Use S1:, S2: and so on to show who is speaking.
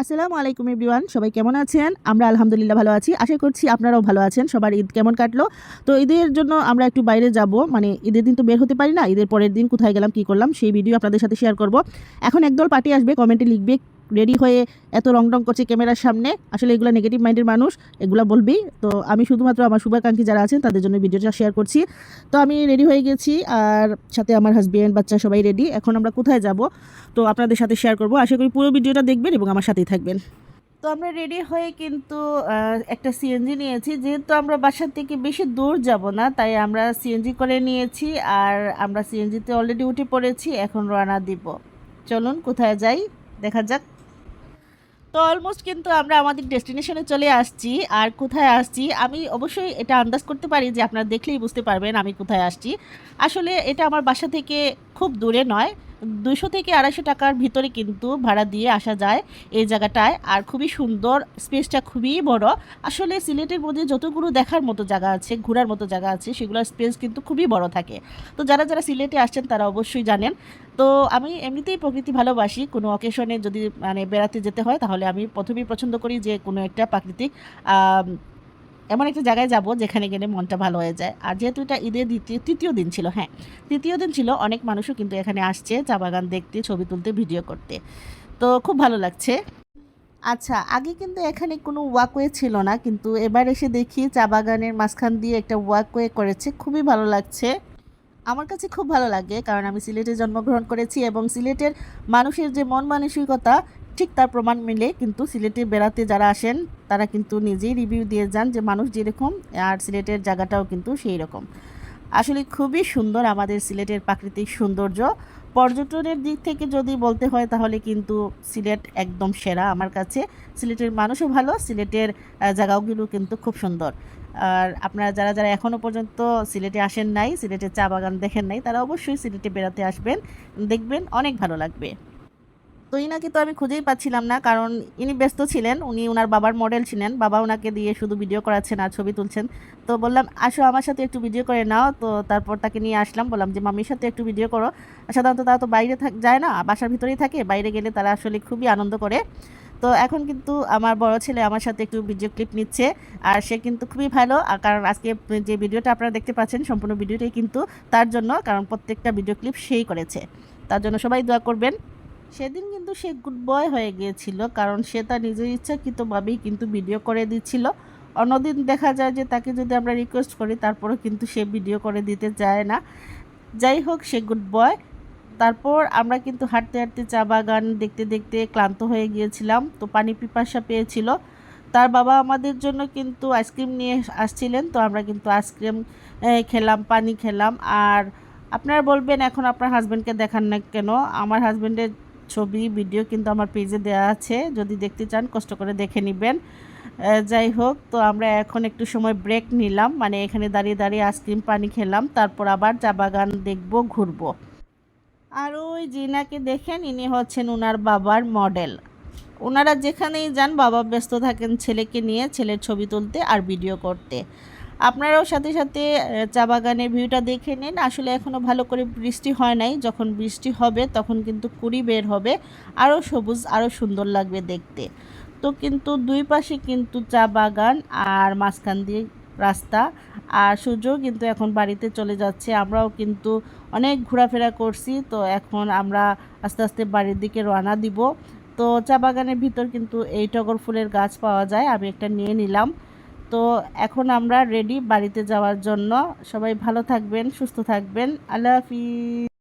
S1: আসসালামু আলাইকুম এভরিওয়ান, সবাই কেমন আছেন? আমরা আলহামদুলিল্লাহ ভালো আছি। আশা করছি আপনারাও ভালো আছেন। সবার ঈদ কেমন কাটলো? তো ঈদের জন্য আমরা একটু বাইরে যাব, মানে ঈদের দিন তো বের হতে পারি না। ঈদের পরের দিন কোথায় গেলাম, কী করলাম সেই ভিডিও আপনাদের সাথে শেয়ার করব। এখন একদল পার্টি আসবে, কমেন্টে লিখবে রেডি হয়ে এত রং করছে ক্যামেরার সামনে। আসলে এগুলো নেগেটিভ মাইন্ডের মানুষ, এগুলো বলবেই। তো আমি শুধুমাত্র আমার শুভাকাঙ্ক্ষী যারা আছেন তাদের জন্য ভিডিওটা শেয়ার করছি। তো আমি রেডি হয়ে গেছি, আর সাথে আমার হাজবেন্ড, বাচ্চা সবাই রেডি। এখন আমরা কোথায় যাব তো আপনাদের সাথে শেয়ার করব। আশা করি পুরো ভিডিওটা দেখবেন এবং আমার সাথেই থাকবেন। তো আমরা রেডি হয়ে কিন্তু একটা সিএনজি নিয়েছি, যেহেতু আমরা বাসা থেকে বেশি দূর যাব না, তাই আমরা সিএনজি করে নিয়েছি। আর আমরা সিএনজিতে অলরেডি উঠে পড়েছি, এখন রওনা দিব। চলুন কোথায় যাই দেখা যাক। তো অলমোস্ট কিন্তু আমরা আমাদের ডেস্টিনেশনে চলে আসছি। আর কোথায় আসছি আমি অবশ্যই এটা আন্দাজ করতে পারি, যে আপনারা দেখলেই বুঝতে পারবেন আমি কোথায় আসছি। আসলে এটা আমার বাসা থেকে খুব দূরে নয়, 200 থেকে 250 টাকার ভিতরে কিন্তু ভাড়া দিয়ে আসা যায় এই জায়গাটায়। আর খুবই সুন্দর, স্পেসটা খুবই বড়। আসলে সিলেটের মধ্যে যতগুলো দেখার মতো জায়গা আছে, ঘোরার মতো জায়গা আছে, সেগুলোর স্পেস কিন্তু খুবই বড় থাকে। তো যারা যারা সিলেটে আসছেন তারা অবশ্যই জানেন। তো আমি এমনিতেই প্রকৃতি ভালোবাসি, কোনো অকেশনে যদি মানে বেড়াতে যেতে হয় তাহলে আমি প্রথমেই পছন্দ করি যে কোনো একটা প্রাকৃতিক এমন একটা জায়গায় যাব যেখানে গেলে মনটা ভালো হয়ে যায়। আর যেহেতু এটা ঈদের তৃতীয় দিন ছিল, হ্যাঁ তৃতীয় দিন ছিল, অনেক মানুষও কিন্তু এখানে আসছে চা বাগান দেখতে, ছবি তুলতে, ভিডিও করতে। তো খুব ভালো লাগছে। আচ্ছা, আগে কিন্তু এখানে কোনো ওয়াকওয়ে ছিল না, কিন্তু এবার এসে দেখি চা বাগানের মাঝখান দিয়ে একটা ওয়াকওয়ে করেছে, খুবই ভালো লাগছে। আমার কাছে খুব ভালো লাগে, কারণ আমি সিলেটে জন্মগ্রহণ করেছি এবং সিলেটের মানুষের যে মন মানসিকতা, ঠিক তার প্রমাণ মিলে কিন্তু সিলেটে বেড়াতে যারা আসেন তারা কিন্তু নিজেই রিভিউ দিয়ে যান যে মানুষ যেরকম, আর সিলেটের জায়গাটাও কিন্তু সেই রকম। আসলে খুবই সুন্দর আমাদের সিলেটের প্রাকৃতিক সৌন্দর্য। পর্যটনের দিক থেকে যদি বলতে হয় তাহলে কিন্তু সিলেট একদম সেরা আমার কাছে। সিলেটের মানুষও ভালো, সিলেটের জায়গাগুলো কিন্তু খুব সুন্দর। আর আপনারা যারা যারা এখনও পর্যন্ত সিলেটে আসেন নাই, সিলেটের চা বাগান দেখেন নাই, তারা অবশ্যই সিলেটে বেড়াতে আসবেন, দেখবেন অনেক ভালো লাগবে। তো ইনাকে তো আমি খুঁজেই পাচ্ছিলাম না, কারণ ইনি ব্যস্ত ছিলেন, উনি ওনার বাবার মডেল ছিলেন, বাবা ওনাকে দিয়ে শুধু ভিডিও করাচ্ছেন আর ছবি তুলছেন। তো বললাম আসো আমার সাথে একটু ভিডিও করে নাও। তো তারপর তাকে নিয়ে আসলাম, বললাম যে মাম্মির সাথে একটু ভিডিও করো। সাধারণত তারা তো বাইরে যায় না, বাসার ভিতরেই থাকে, বাইরে গেলে তারা আসলে খুবই আনন্দ করে। তো এখন কিন্তু আমার বড় ছেলে আমার সাথে একটু ভিডিও ক্লিপ নিচ্ছে, আর সে কিন্তু খুবই ভালো। আর কারণ আজকে যে ভিডিওটা আপনারা দেখতে পাচ্ছেন সম্পূর্ণ ভিডিওটাই কিন্তু তার জন্য, কারণ প্রত্যেকটা ভিডিও ক্লিপ সেই করেছে। তার জন্য সবাই দোয়া করবেন। সেদিন কিন্তু সে গুড বয় হয়ে গিয়েছিল, কারণ সে তার নিজের ইচ্ছাকৃতভাবেই কিন্তু ভিডিও করে দিচ্ছিল। অন্যদিন দেখা যায় যে তাকে যদি আমরা রিকোয়েস্ট করি তারপরেও কিন্তু সে ভিডিও করে দিতে চায় না। যাই হোক, সে গুড বয়। তারপর আমরা কিন্তু হাঁটতে হাঁটতে চা বাগান দেখতে দেখতে ক্লান্ত হয়ে গিয়েছিলাম, তো পানি পিপাসা পেয়েছিল। তার বাবা আমাদের জন্য কিন্তু আইসক্রিম নিয়ে আসছিলেন, তো আমরা কিন্তু আইসক্রিম খেলাম, পানি খেলাম। আর আপনারা বলবেন এখন আপনার হাজব্যান্ডকে দেখান না কেন? আমার হাজব্যান্ডের ছবি ভিডিও কিন্তু আমার পেজে দেওয়া আছে, যদি দেখতে চান কষ্ট করে দেখে নেবেন। যাই হোক, তো আমরা এখন একটু সময় ব্রেক নিলাম, মানে এখানে দাঁড়িয়ে দাঁড়িয়ে আইসক্রিম পানি খেলাম, তারপর আবার চা বাগান দেখবো, ঘুরবো। আর ওই জিনাকে দেখেন, ইনি হচ্ছেন ওনার বাবার মডেল। ওনারা যেখানেই যান বাবা ব্যস্ত থাকেন ছেলেকে নিয়ে, ছেলের ছবি তুলতে আর ভিডিও করতে। আপনারাও সাথে সাথে চা বাগানের ভিউটা দেখে নিন। আসলে এখনও ভালো করে বৃষ্টি হয় নাই, যখন বৃষ্টি হবে তখন কিন্তু কুড়ি বের হবে, আরও সবুজ, আরও সুন্দর লাগবে দেখতে। তো কিন্তু দুই পাশে কিন্তু চা বাগান, আর মাঝখান দিয়ে রাস্তা। আর সূর্য কিন্তু এখন বাড়িতে চলে যাচ্ছে, আমরাও কিন্তু অনেক ঘোরাফেরা করছি, তো এখন আমরা আস্তে আস্তে বাড়ির দিকে রওনা দিব। তো চা বাগানের ভিতর কিন্তু এই টগর ফুলের গাছ পাওয়া যায়, আমি একটা নিয়ে নিলাম। তো এখন আমরা রেডি বাড়িতে যাওয়ার জন্য। সবাই ভালো থাকবেন, সুস্থ থাকবেন, আল্লাহ হাফিজ।